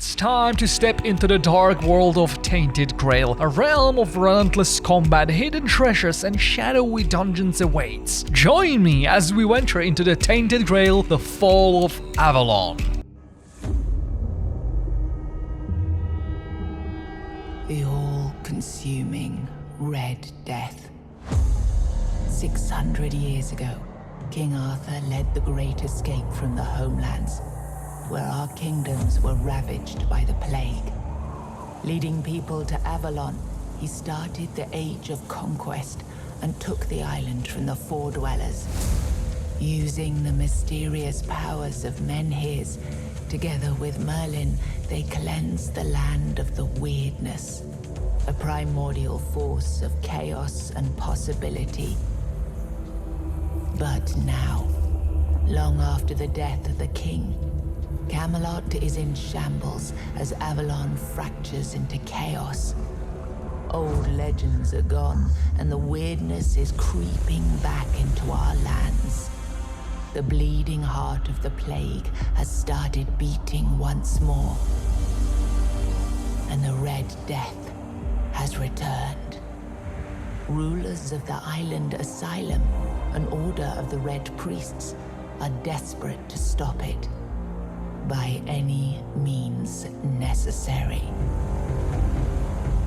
It's time to step into the dark world of Tainted Grail, a realm of relentless combat, hidden treasures, and shadowy dungeons awaits. Join me as we venture into the Tainted Grail, the Fall of Avalon. The all-consuming Red Death. 600 years ago, King Arthur led the Great Escape from the homelands, where our kingdoms were ravaged by the plague. Leading people to Avalon, he started the Age of Conquest and took the island from the Four Dwellers. Using the mysterious powers of Menhirs, together with Merlin, they cleansed the land of the weirdness, a primordial force of chaos and possibility. But now, long after the death of the king, Camelot is in shambles as Avalon fractures into chaos. Old legends are gone, and the weirdness is creeping back into our lands. The bleeding heart of the plague has started beating once more, and the Red Death has returned. Rulers of the island asylum, an order of the Red Priests, are desperate to stop it by any means necessary.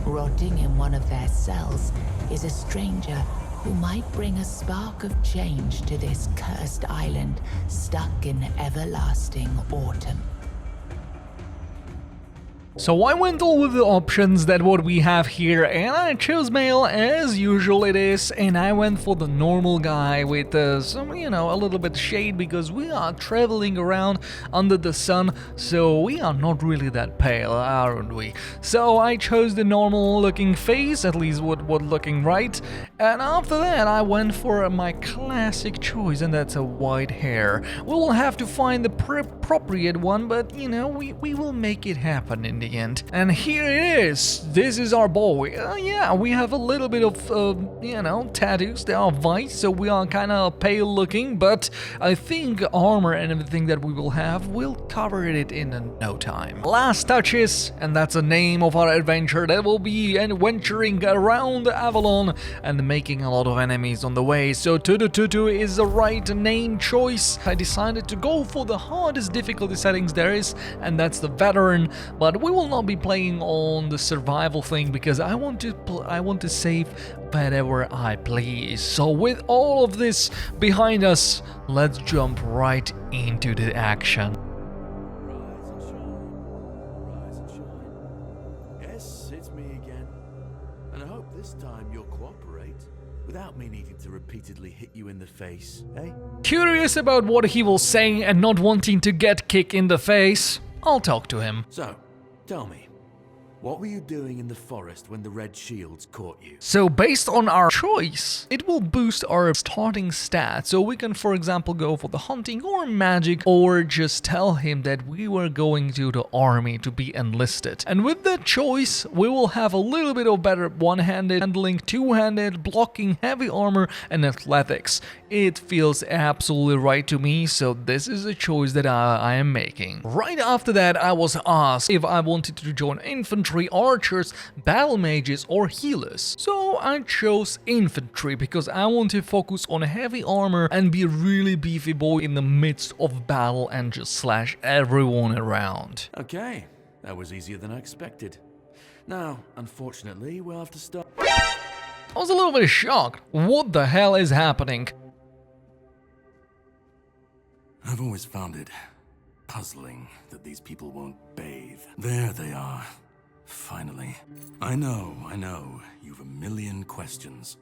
Rotting in one of their cells is a stranger who might bring a spark of change to this cursed island stuck in everlasting autumn. So I went all with the options that what we have here, and I chose male as usual it is, and I went for the normal guy with some, a little bit shade because we are traveling around under the sun, so we are not really that pale, aren't we? So I chose the normal looking face, at least what looking right, and after that I went for my classic choice, and that's a white hair. We will have to find the appropriate one, but we will make it happen in the end. And here it is. This is our boy. Yeah, we have a little bit of tattoos. They are white, so we are kind of pale looking, but I think armor and everything that we will have will cover it in no time. Last touches, and that's the name of our adventure that will be adventuring around Avalon and making a lot of enemies on the way. So Tutu is the right name choice. I decided to go for the hardest difficulty settings there is, and that's the veteran, but we will not be playing on the survival thing because I want to save whenever I please. So with all of this behind us, let's jump right into the action. Rise and shine, rise and shine. Yes, it's me again, and I hope this time you'll cooperate without me needing to repeatedly hit you in the face, eh? Curious about what he will say and not wanting to get kicked in the face? I'll talk to him. So, tell me, what were you doing in the forest when the red shields caught you? So based on our choice, it will boost our starting stats. So we can, for example, go for the hunting or magic, or just tell him that we were going to the army to be enlisted. And with that choice, we will have a little bit of better one-handed handling, two-handed, blocking, heavy armor, and athletics. It feels absolutely right to me, so this is a choice that I am making. Right after that, I was asked if I wanted to join infantry, archers, battle mages, or healers. So I chose infantry because I want to focus on heavy armor and be a really beefy boy in the midst of battle and just slash everyone around. Okay, that was easier than I expected. Now, unfortunately, we'll have to start. I was a little bit shocked. What the hell is happening? I've always found it puzzling that these people won't bathe. There they are. Finally. I know, you've a million questions,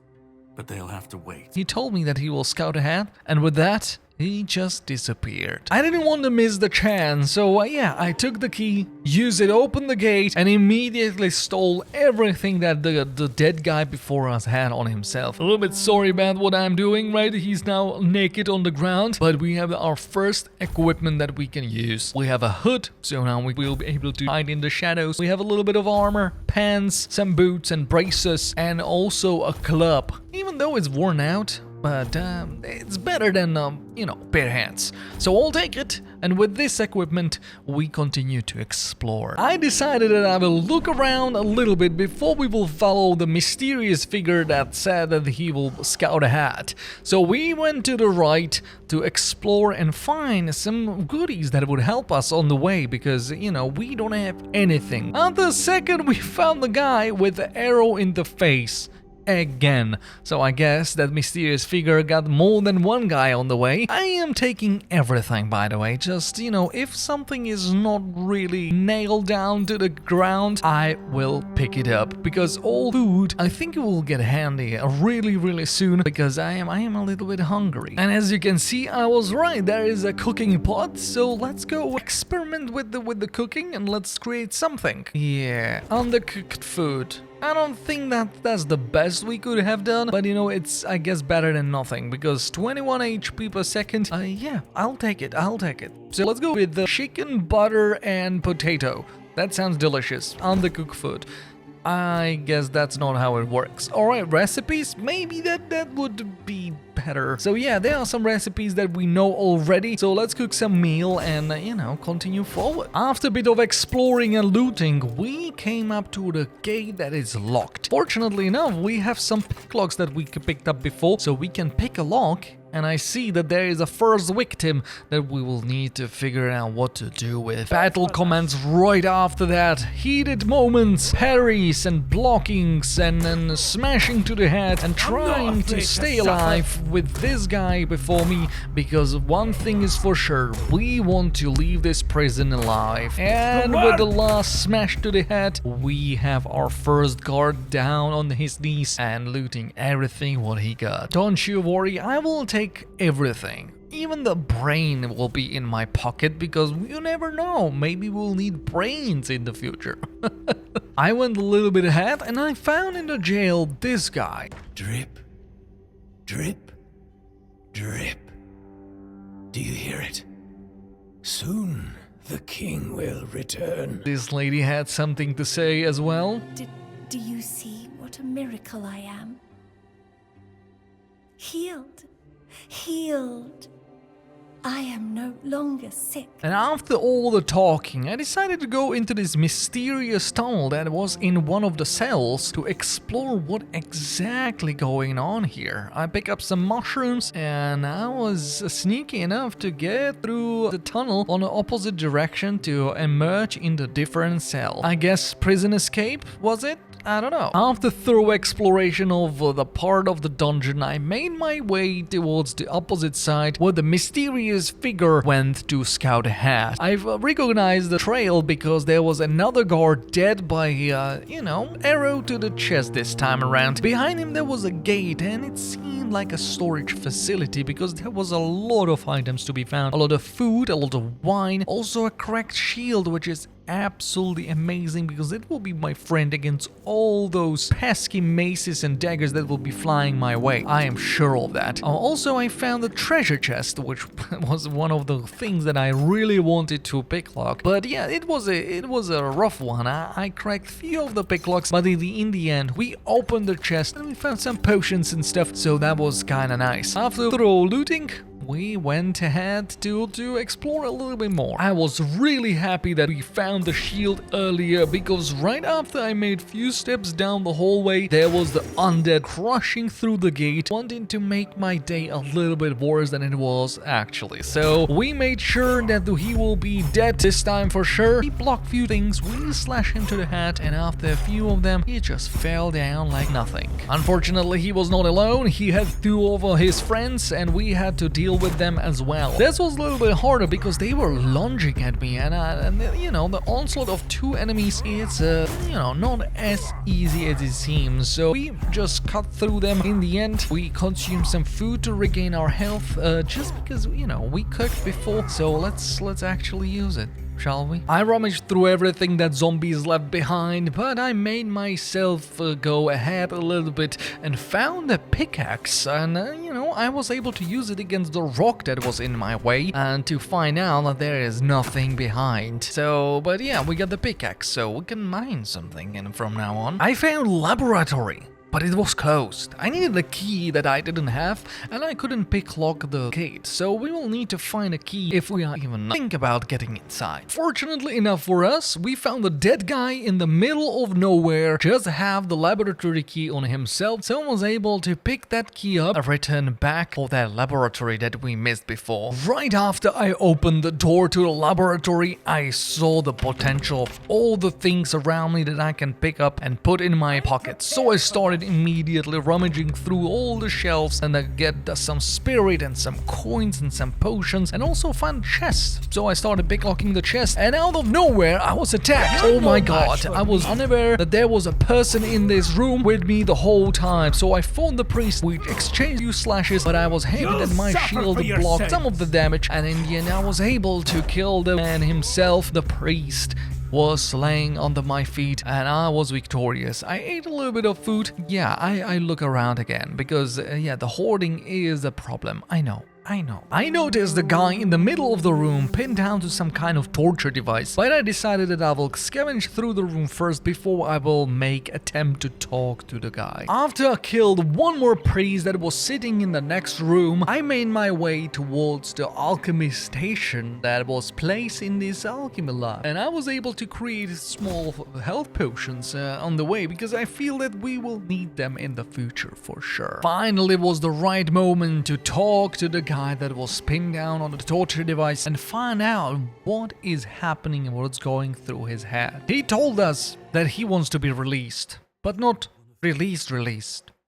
but they'll have to wait. He told me that he will scout ahead, and with that, he just disappeared. I didn't want to miss the chance, so yeah, I took the key, used it, opened the gate, and immediately stole everything that the dead guy before us had on himself. A little bit sorry about what I'm doing, right? He's now naked on the ground, but we have our first equipment that we can use. We have a hood, so now we will be able to hide in the shadows. We have a little bit of armor, pants, some boots and braces, and also a club. Even though it's worn out, but it's better than, you know, bare hands. So I'll take it, and with this equipment, we continue to explore. I decided that I will look around a little bit before we will follow the mysterious figure that said that he will scout ahead. So we went to the right to explore and find some goodies that would help us on the way, because, you know, we don't have anything. At the second, we found the guy with the arrow in the face. Again. So I guess that mysterious figure got more than one guy on the way. I am taking everything, by the way. Just, you know, if something is not really nailed down to the ground, I will pick it up, because all food, I think it will get handy really soon, because I am a little bit hungry. And as you can see, I was right. There is a cooking pot, so let's go experiment with the cooking and let's create something. Yeah, undercooked food. I don't think that's the best we could have done, but you know, it's, I guess, better than nothing, because 21 HP per second, yeah, I'll take it. So let's go with the chicken, butter, and potato. That sounds delicious. Undercooked food. I guess that's not how it works. Alright, recipes? Maybe that would be better. So yeah, there are some recipes that we know already. So let's cook some meal and, you know, continue forward. After a bit of exploring and looting, we came up to the gate that is locked. Fortunately enough, we have some pick locks that we picked up before, so we can pick a lock. And I see that there is a first victim that we will need to figure out what to do with. Battle commences right after that. Heated moments, parries and blockings, and then smashing to the head and trying to stay alive with this guy before me, because one thing is for sure, we want to leave this prison alive. And with the last smash to the head, we have our first guard down on his knees and looting everything what he got. Don't you worry, I will take everything. Even the brain will be in my pocket, because you never know, maybe we'll need brains in the future. I went a little bit ahead and I found in the jail this guy. Drip, drip, drip. Do you hear it? Soon the king will return. This lady had something to say as well. Do you see what a miracle I am? Healed. Healed. I am no longer sick. And after all the talking, I decided to go into this mysterious tunnel that was in one of the cells to explore what exactly going on here. I picked up some mushrooms and I was sneaky enough to get through the tunnel on the opposite direction to emerge in the different cell. I guess prison escape, was it? I don't know. After thorough exploration of the part of the dungeon, I made my way towards the opposite side where the mysterious figure went to scout ahead. I've recognized the trail because there was another guard dead by, you know, arrow to the chest this time around. Behind him there was a gate and it seemed like a storage facility because there was a lot of items to be found. A lot of food, a lot of wine, also a cracked shield, which is absolutely amazing because it will be my friend against all those pesky maces and daggers that will be flying my way. I am sure of that. Also, I found a treasure chest, which was one of the things that I really wanted to picklock. But yeah, it was a rough one. I cracked few of the picklocks, but in the end, we opened the chest and we found some potions and stuff, so that was kind of nice. After thorough looting, we went ahead to explore a little bit more. I was really happy that we found the shield earlier because right after I made few steps down the hallway, there was the undead crushing through the gate, wanting to make my day a little bit worse than it was actually. So we made sure that he will be dead this time for sure. He blocked few things, we slashed him to the head, and after a few of them, he just fell down like nothing. Unfortunately, he was not alone. He had two of his friends and we had to deal with them as well. This was a little bit harder because they were lunging at me and you know, the onslaught of two enemies, it's you know, not as easy as it seems. So we just cut through them. In the end, we consumed some food to regain our health, just because, you know, we cooked before, so let's actually use it. Shall we? I rummaged through everything that zombies left behind, but I made myself go ahead a little bit and found a pickaxe, and you know, I was able to use it against the rock that was in my way and to find out that there is nothing behind. So, but yeah, we got the pickaxe, so we can mine something and from now on. I found laboratory. but it was closed. I needed a key that I didn't have, and I couldn't pick lock the gate, so we will need to find a key if we even think about getting inside. Fortunately enough for us, we found a dead guy in the middle of nowhere, just have the laboratory key on himself, so I was able to pick that key up and return back for that laboratory that we missed before. Right after I opened the door to the laboratory, I saw the potential of all the things around me that I can pick up and put in my pocket. So I started immediately rummaging through all the shelves and I get some spirit and some coins and some potions and also found chests. So I started picklocking the chest and out of nowhere I was attacked. Oh my god, I was unaware that there was a person in this room with me the whole time. So I fought the priest, we exchanged few slashes, but I was happy that my shield blocked some of the damage, and in the end I was able to kill the man himself. The priest was laying under my feet and I was victorious. I ate a little bit of food. Yeah, I look around again because yeah, the hoarding is a problem. I know. I noticed the guy in the middle of the room pinned down to some kind of torture device, but I decided that I will scavenge through the room first before I will make attempt to talk to the guy. After I killed one more priest that was sitting in the next room, I made my way towards the alchemy station that was placed in this alchemy lab, and I was able to create small health potions on the way because I feel that we will need them in the future for sure. Finally was the right moment to talk to the guy that was pinned down on the torture device and find out what is happening and what's going through his head. He told us that he wants to be released, but not released,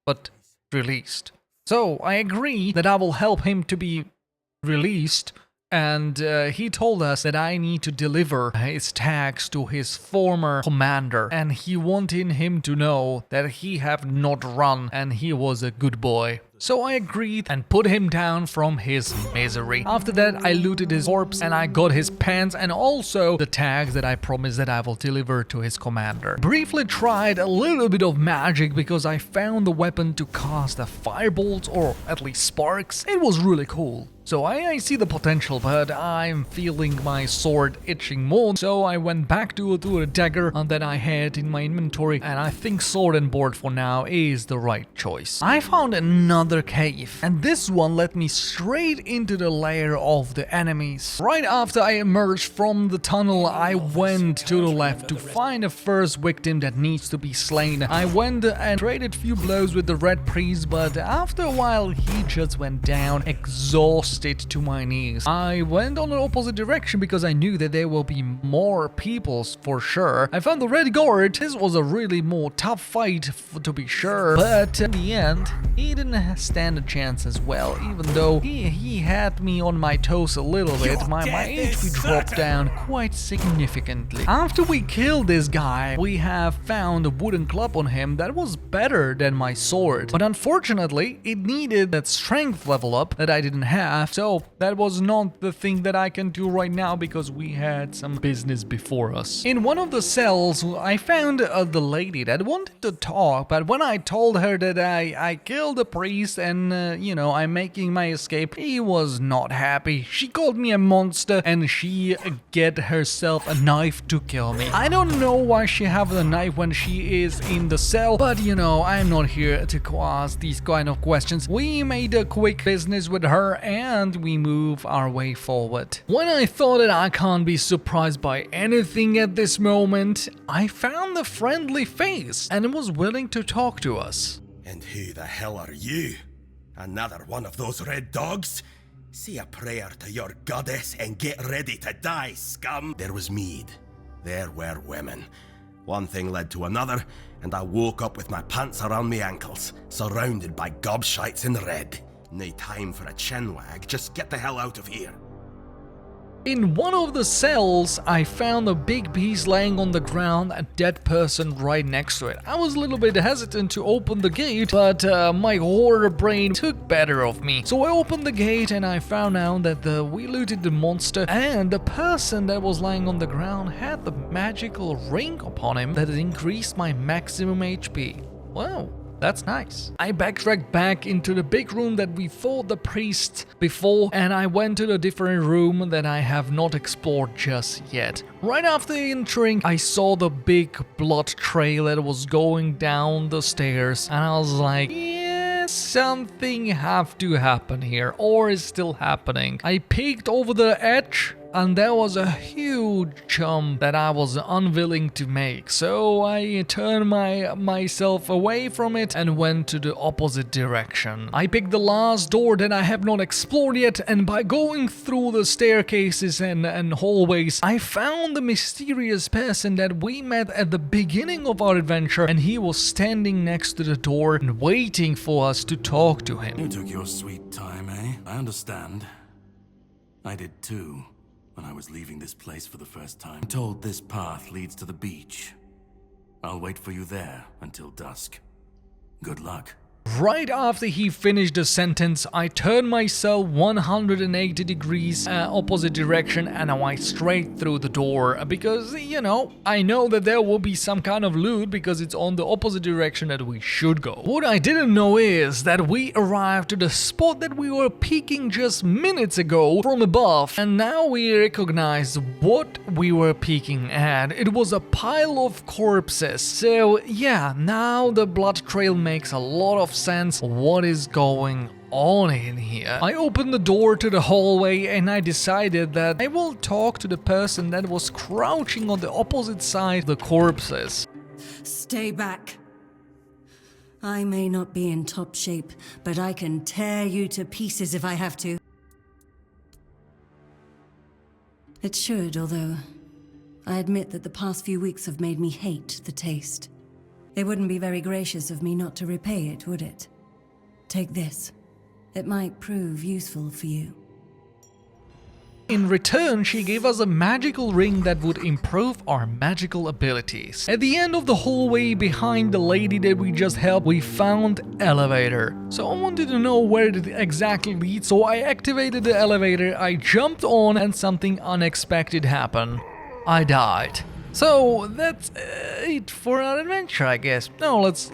but released. So I agree that I will help him to be released, and he told us that I need to deliver his tags to his former commander, and he wanted him to know that he have not run and he was a good boy. So I agreed and put him down from his misery. After that I looted his corpse and I got his pants and also the tags that I promised that I will deliver to his commander. Briefly tried a little bit of magic because I found the weapon to cast a firebolt or at least sparks. It was really cool. So I see the potential, but I'm feeling my sword itching more, so I went back to a dagger that I had in my inventory, and I think sword and board for now is the right choice. I found another cave, and this one led me straight into the lair of the enemies. Right after I emerged from the tunnel, I went to the left to find a first victim that needs to be slain. I went and traded few blows with the red priest, but after a while he just went down exhausted to my knees. I went on the opposite direction because I knew that there will be more people for sure. I found the red guard. This was a really more tough fight to be sure, but in the end he didn't stand a chance as well, even though he had me on my toes a little bit. My HP dropped down quite significantly. After we killed this guy, we have found a wooden club on him that was better than my sword, but unfortunately it needed that strength level up that I didn't have. So that was not the thing that I can do right now because we had some business before us. In one of the cells, I found the lady that wanted to talk, but when I told her that I killed the priest and, you know, I'm making my escape, she was not happy. She called me a monster and she get herself a knife to kill me. I don't know why she have the knife when she is in the cell, but you know, I'm not here to ask these kind of questions. We made a quick business with her and we move our way forward. When I thought that I can't be surprised by anything at this moment, I found a friendly face and was willing to talk to us. And who the hell are you? Another one of those red dogs? Say a prayer to your goddess and get ready to die, scum. There was mead. There were women. One thing led to another, and I woke up with my pants around my ankles, surrounded by gobshites in red. No time for a chinwag, just get the hell out of here. In one of the cells, I found a big piece laying on the ground, a dead person right next to it. I was a little bit hesitant to open the gate, but my horror brain took better of me. So I opened the gate and I found out that we looted the monster, and the person that was lying on the ground had the magical ring upon him that increased my maximum HP. Wow. that's nice. I backtracked back into the big room that we fought the priest before, and I went to the different room that I have not explored just yet. Right after entering, I saw the big blood trail that was going down the stairs, and I was like, yeah, something have to happen here, or is still happening. I peeked over the edge, and there was a huge jump that I was unwilling to make, so I turned myself away from it and went to the opposite direction. I picked the last door that I have not explored yet, and by going through the staircases and hallways, I found the mysterious person that we met at the beginning of our adventure, and he was standing next to the door and waiting for us to talk to him. You took your sweet time, eh? I understand. I did too. When I was leaving this place for the first time, I'm told this path leads to the beach. I'll wait for you there until dusk. Good luck. Right after he finished the sentence, I turned myself 180 degrees opposite direction and I went straight through the door because, you know, I know that there will be some kind of loot because it's on the opposite direction that we should go. What I didn't know is that we arrived to the spot that we were peeking just minutes ago from above, and now we recognize what we were peeking at. It was a pile of corpses. So yeah, now the blood trail makes a lot of sense what is going on in here. I opened the door to the hallway and I decided that I will talk to the person that was crouching on the opposite side of the corpses. Stay back. I may not be in top shape, but I can tear you to pieces if I have to. It should, although I admit that the past few weeks have made me hate the taste. It wouldn't be very gracious of me not to repay it, would it? Take this. It might prove useful for you. In return, she gave us a magical ring that would improve our magical abilities. At the end of the hallway behind the lady that we just helped, we found elevator. So I wanted to know where it exactly leads, so I activated the elevator, I jumped on, and something unexpected happened. I died. So that's it for our adventure, I guess. No, let's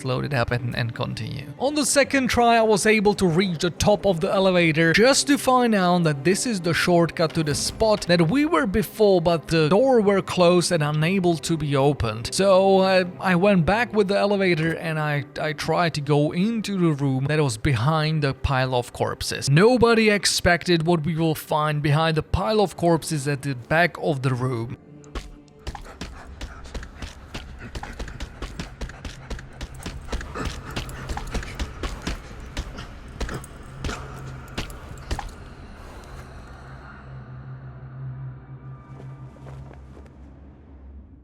load it up and continue. On the second try, I was able to reach the top of the elevator just to find out that this is the shortcut to the spot that we were before, but the door were closed and unable to be opened. So I went back with the elevator and I tried to go into the room that was behind the pile of corpses. Nobody expected what we will find behind the pile of corpses at the back of the room.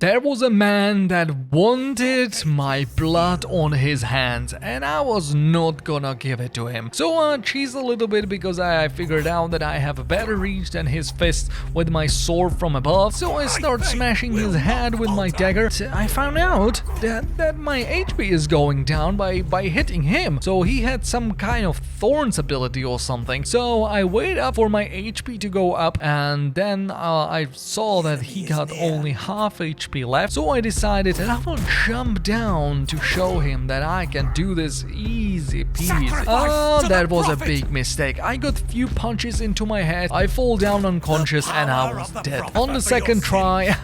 There was a man that wanted my blood on his hands, and I was not gonna give it to him. So I cheesed a little bit because I figured out that I have a better reach than his fist with my sword from above. So I start smashing his head with my dagger. I found out that my HP is going down by hitting him. So he had some kind of thorns ability or something. So I waited up for my HP to go up, and then I saw that he got only half HP left, so I decided that I will jump down to show him that I can do this easy peasy. That was a big mistake. I got few punches into my head, I fall down unconscious and I was dead. On the second try,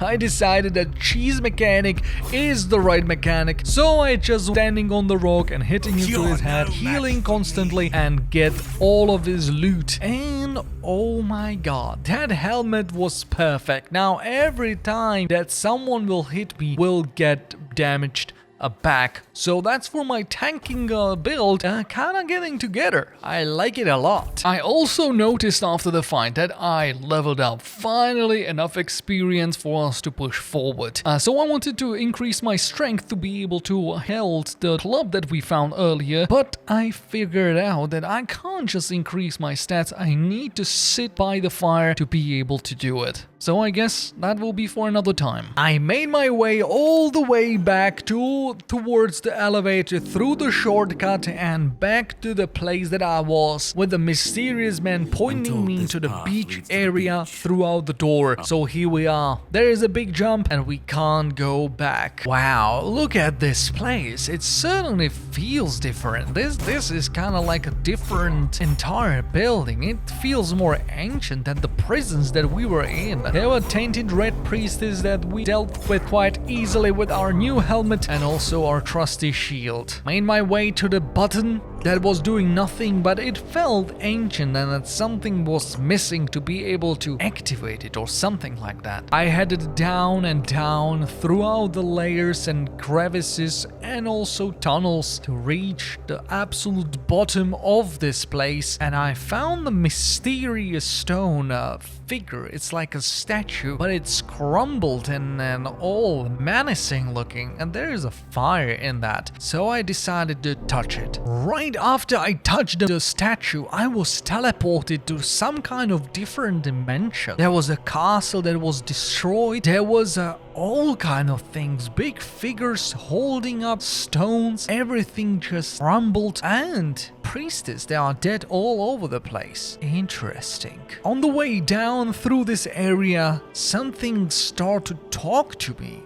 I decided that cheese mechanic is the right mechanic, so I just standing on the rock and hitting into his head, healing constantly and get all of his loot. And oh my god, that helmet was perfect. Now every time that someone will hit me will get damaged back. So that's for my tanking build kinda getting together. I like it a lot. I also noticed after the fight that I leveled up. Finally enough experience for us to push forward. So I wanted to increase my strength to be able to hold the club that we found earlier, but I figured out that I can't just increase my stats. I need to sit by the fire to be able to do it. So I guess that will be for another time. I made my way all the way back to go towards the elevator through the shortcut and back to the place that I was, with the mysterious man pointing me to the beach area throughout the door. So here we are. There is a big jump and we can't go back. Wow, look at this place. It certainly feels different. This is kind of like a different entire building. It feels more ancient than the prisons that we were in. There were tainted red priestess that we dealt with quite easily with our new helmet and also our trusty shield. Made my way to the button that was doing nothing, but it felt ancient and that something was missing to be able to activate it or something like that. I headed down and down throughout the layers and crevices and also tunnels to reach the absolute bottom of this place, and I found the mysterious stone figure. It's like a statue, but it's crumbled and all menacing looking, and there is a fire in that. So I decided to touch it. Right after I touched the statue, I was teleported to some kind of different dimension. There was a castle that was destroyed. There was all kind of things, big figures holding up stones, everything just crumbled, and priestess, they are dead all over the place. Interesting. On the way down through this area, something started to talk to me.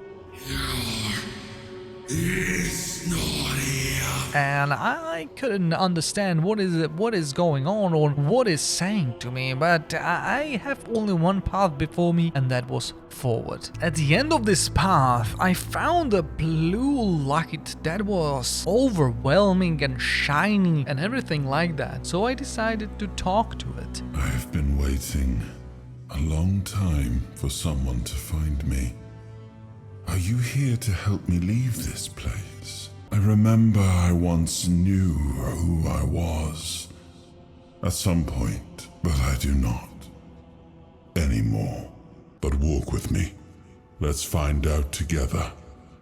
And I couldn't understand what is going on or what is saying to me, but I have only one path before me, and that was forward. At the end of this path, I found a blue light that was overwhelming and shiny and everything like that, so I decided to talk to it. I've been waiting a long time for someone to find me. Are you here to help me leave this place? I remember I once knew who I was at some point, but I do not anymore. But walk with me. Let's find out together,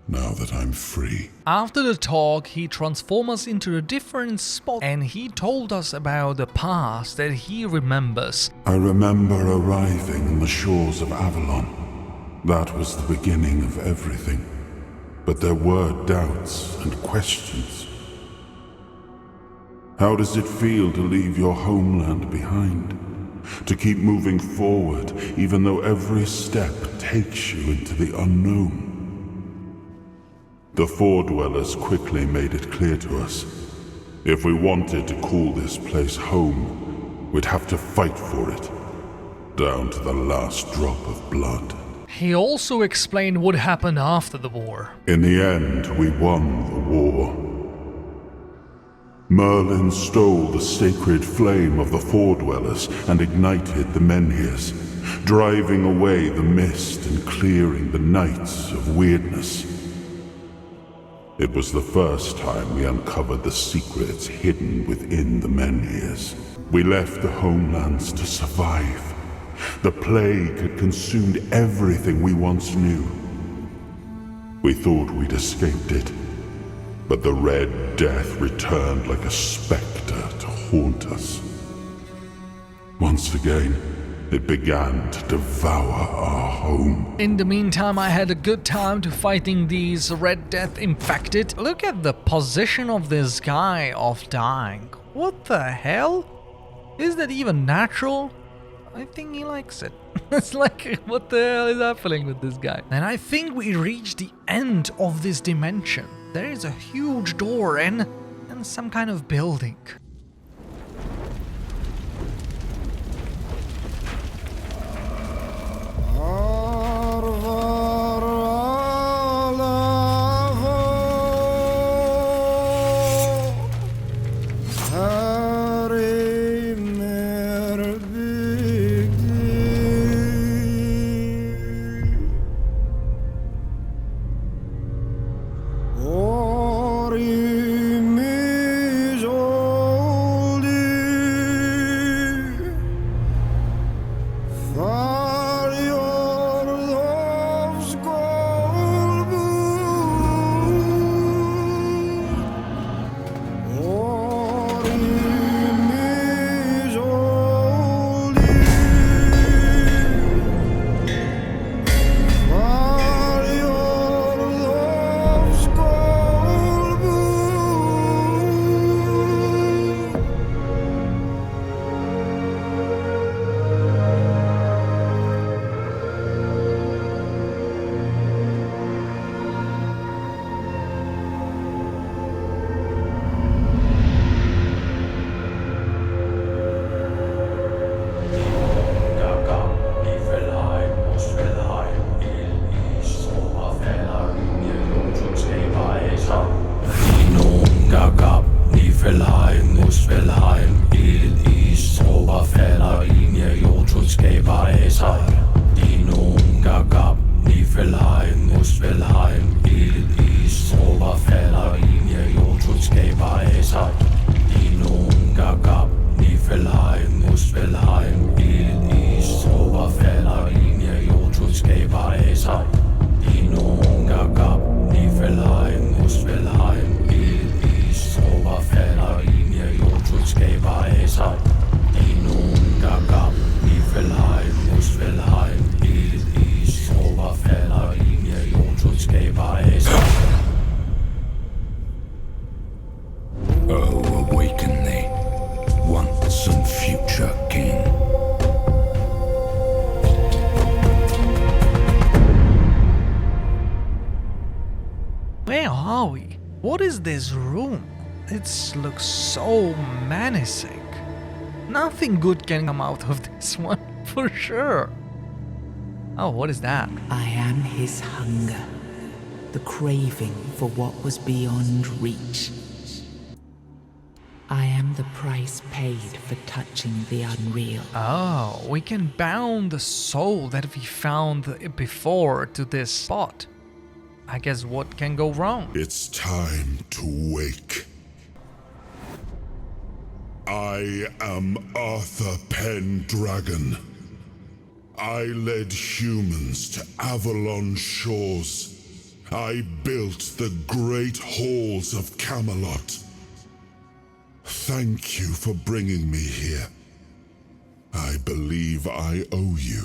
now that I'm free. After the talk, he transformed us into a different spot, and he told us about the past that he remembers. I remember arriving on the shores of Avalon. That was the beginning of everything. But there were doubts and questions. How does it feel to leave your homeland behind? To keep moving forward, even though every step takes you into the unknown? The Four Dwellers quickly made it clear to us. If we wanted to call this place home, we'd have to fight for it, down to the last drop of blood. He also explained what happened after the war. In the end, we won the war. Merlin stole the sacred flame of the Four Dwellers and ignited the Menhirs, driving away the mist and clearing the nights of weirdness. It was the first time we uncovered the secrets hidden within the Menhirs. We left the homelands to survive. The plague had consumed everything we once knew. We thought we'd escaped it, but the Red Death returned like a specter to haunt us. Once again, it began to devour our home. In the meantime, I had a good time to fighting these Red Death infected. Look at the position of this guy of dying. What the hell? Is that even natural? I think he likes it. It's like, what the hell is happening with this guy? And I think we reached the end of this dimension. There is a huge door and some kind of building. Muspelheim, Is, Oberfäller, Linie, Jotunskæber, Esat, Inung, Gagab, Niflheim, Muspelheim, Is, Oberfäller, Linie, Jotunskæber, Esat, Inung, Gagab, Niflheim, Muspelheim, Is, Oberfäller, Linie, Jotunskæber, Esat, Inung, Gagab, Niflheim, Muspelheim, Is, Oberfäller, Linie, Jotunskæber, Esat. Oh, awaken thee, once and future king. Where are we? What is this room? It looks so menacing. Nothing good can come out of this one, for sure. Oh, what is that? I am his hunger, the craving for what was beyond reach. I am the price paid for touching the unreal. Oh, we can bound the soul that we found before to this spot. I guess what can go wrong? It's time to wake. I am Arthur Pendragon. I led humans to Avalon shores. I built the great halls of Camelot. Thank you for bringing me here. I believe I owe you,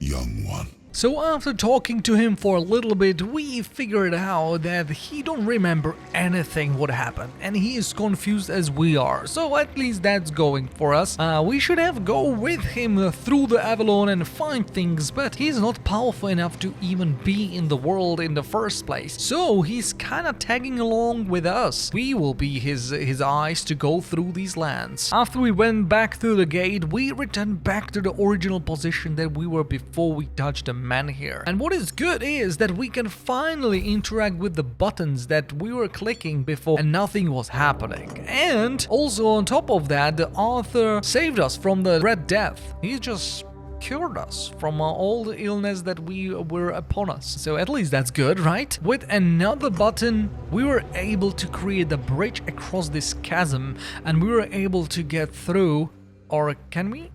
young one. So after talking to him for a little bit, we figured out that he don't remember anything what happened, and he is confused as we are. So at least that's going for us. We should have go with him through the Avalon and find things, but he's not powerful enough to even be in the world in the first place. So he's kinda tagging along with us. We will be his eyes to go through these lands. After we went back through the gate, we returned back to the original position that we were before we touched the man here. And what is good is that we can finally interact with the buttons that we were clicking before and nothing was happening. And also on top of that, the author saved us from the Red Death. He just cured us from all the illness that we were upon us. So at least that's good, right? With another button, we were able to create a bridge across this chasm and we were able to get through. Or can we?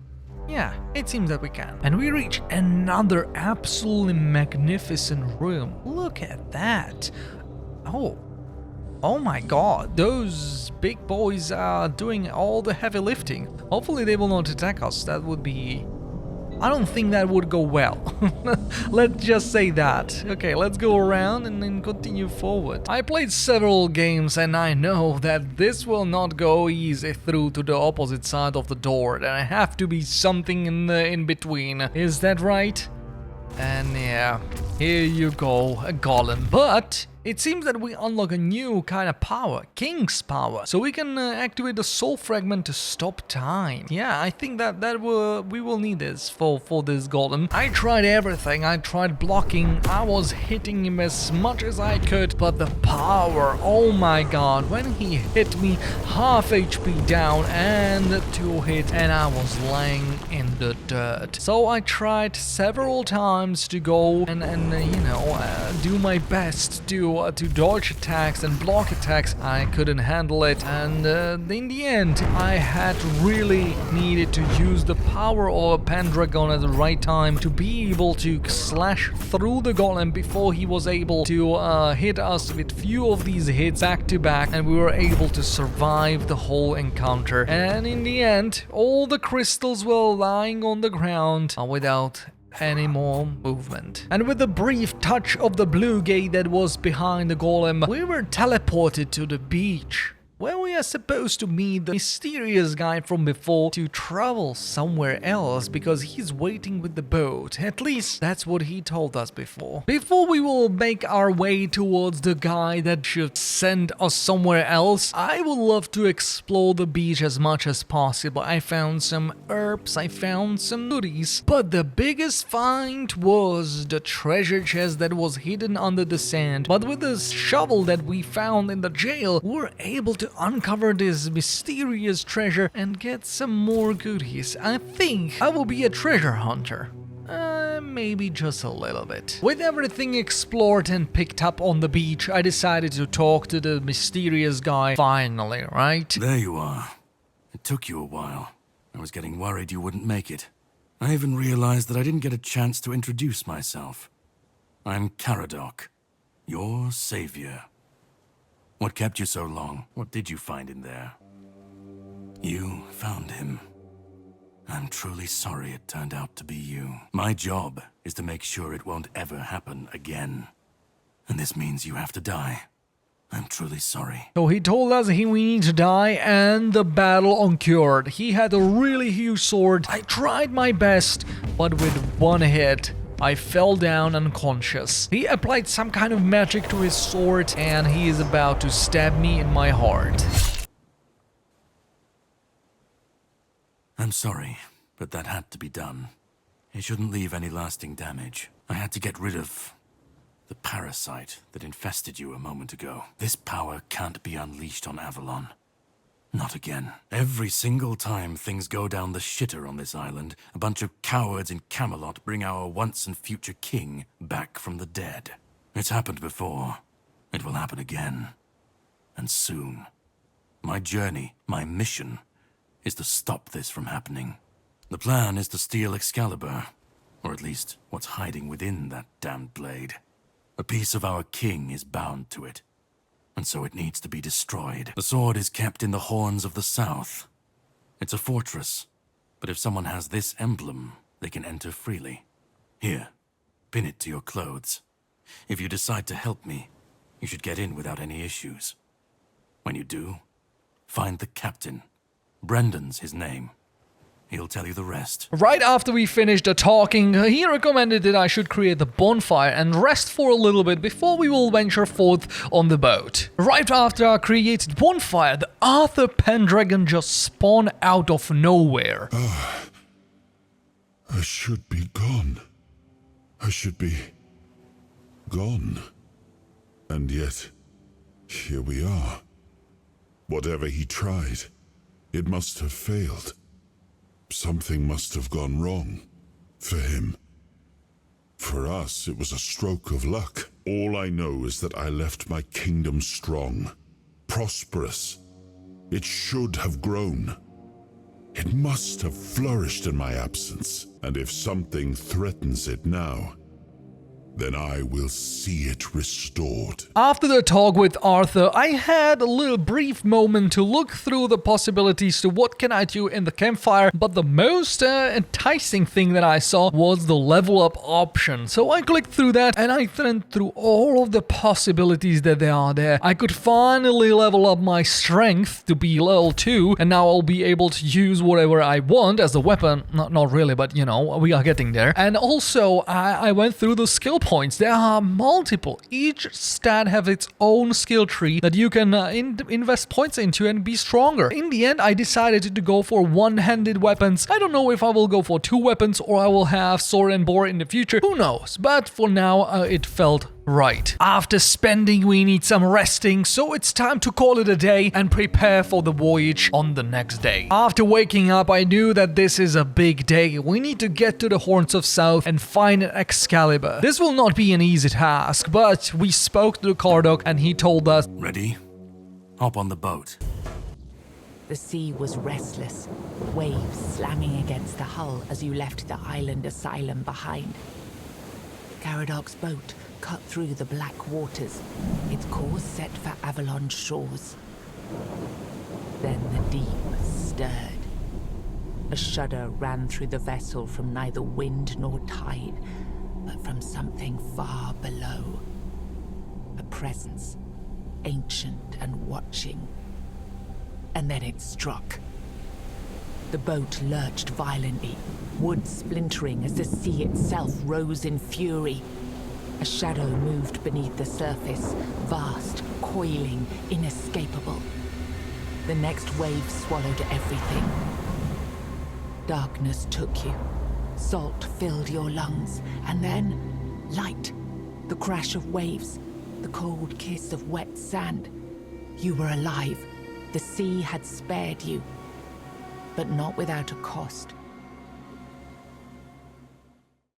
Yeah, it seems that we can. And we reach another absolutely magnificent room. Look at that. Oh my god, those big boys are doing all the heavy lifting. Hopefully they will not attack us. That would be... I don't think that would go well. Let's just say that. Okay, let's go around and then continue forward. I played several games and I know that this will not go easy through to the opposite side of the door. There have to be something in between. Is that right? And yeah, here you go, a golem. But it seems that we unlock a new kind of power, King's power. So we can activate the soul fragment to stop time. Yeah, I think that we will need this for this golem. I tried everything. I tried blocking. I was hitting him as much as I could, but the power, oh my god, when he hit me, half HP down and 2 hits, and I was laying in the dirt. So I tried several times to go and you know, do my best to dodge attacks and block attacks. I couldn't handle it, and in the end I had really needed to use the power of a Pendragon at the right time to be able to slash through the golem before he was able to hit us with few of these hits back to back, and we were able to survive the whole encounter. And in the end, all the crystals were lying on the ground without any more movement. And with the brief touch of the blue gate that was behind the golem, we were teleported to the beach, where we are supposed to meet the mysterious guy from before to travel somewhere else because he's waiting with the boat. At least that's what he told us before. Before we will make our way towards the guy that should send us somewhere else, I would love to explore the beach as much as possible. I found some herbs, I found some goodies, but the biggest find was the treasure chest that was hidden under the sand. But with the shovel that we found in the jail, we were able to uncover this mysterious treasure and get some more goodies. I think I will be a treasure hunter. maybe just a little bit. With everything explored and picked up on the beach, I decided to talk to the mysterious guy finally, right? There you are. It took you a while. I was getting worried you wouldn't make it. I even realized that I didn't get a chance to introduce myself. I'm Caradoc, your savior. What kept you so long? What did you find in there? You found him. I'm truly sorry it turned out to be you. My job is to make sure it won't ever happen again. And this means you have to die. I'm truly sorry. So he told us we need to die, and the battle occurred. He had a really huge sword. I tried my best, but with one hit, I fell down unconscious. He applied some kind of magic to his sword, and he is about to stab me in my heart. I'm sorry, but that had to be done. It shouldn't leave any lasting damage. I had to get rid of the parasite that infested you a moment ago. This power can't be unleashed on Avalon. Not again. Every single time things go down the shitter on this island, a bunch of cowards in Camelot bring our once and future king back from the dead. It's happened before. It will happen again. And soon. My journey, my mission, is to stop this from happening. The plan is to steal Excalibur, or at least what's hiding within that damned blade. A piece of our king is bound to it, and so it needs to be destroyed. The sword is kept in the Horns of the South. It's a fortress, but if someone has this emblem, they can enter freely. Here, pin it to your clothes. If you decide to help me, you should get in without any issues. When you do, find the captain. Brendan's his name. He'll tell you the rest. Right after we finished the talking, he recommended that I should create the bonfire and rest for a little bit before we will venture forth on the boat. Right after I created bonfire, the Arthur Pendragon just spawned out of nowhere. I should be gone. I should be gone. And yet, here we are. Whatever he tried, it must have failed. Something must have gone wrong. For him. For us, it was a stroke of luck. All I know is that I left my kingdom strong, prosperous. It should have grown. It must have flourished in my absence. And if something threatens it now, then I will see it restored. After the talk with Arthur, I had a little brief moment to look through the possibilities to what can I do in the campfire, but the most enticing thing that I saw was the level up option. So I clicked through that and I went through all of the possibilities that there are there. I could finally level up my strength to be level 2, and now I'll be able to use whatever I want as a weapon. Not really, but you know, we are getting there. And also, I went through the skill points. There are multiple. Each stat has its own skill tree that you can invest points into and be stronger. In the end, I decided to go for one-handed weapons. I don't know if I will go for 2 weapons or I will have sword and boar in the future. Who knows? But for now, it felt right. After spending, we need some resting, so it's time to call it a day and prepare for the voyage on the next day. After waking up, I knew that this is a big day. We need to get to the Horns of South and find an Excalibur. This will not be an easy task, but we spoke to Caradoc and he told us, Ready? Hop on the boat. The sea was restless, waves slamming against the hull as you left the island asylum behind. Caradoc's boat cut through the black waters, its course set for Avalon's shores. Then the deep stirred. A shudder ran through the vessel from neither wind nor tide, but from something far below. A presence, ancient and watching. And then it struck. The boat lurched violently, wood splintering as the sea itself rose in fury. A shadow moved beneath the surface, vast, coiling, inescapable. The next wave swallowed everything. Darkness took you. Salt filled your lungs, and then light. The crash of waves, the cold kiss of wet sand. You were alive. The sea had spared you. But not without a cost.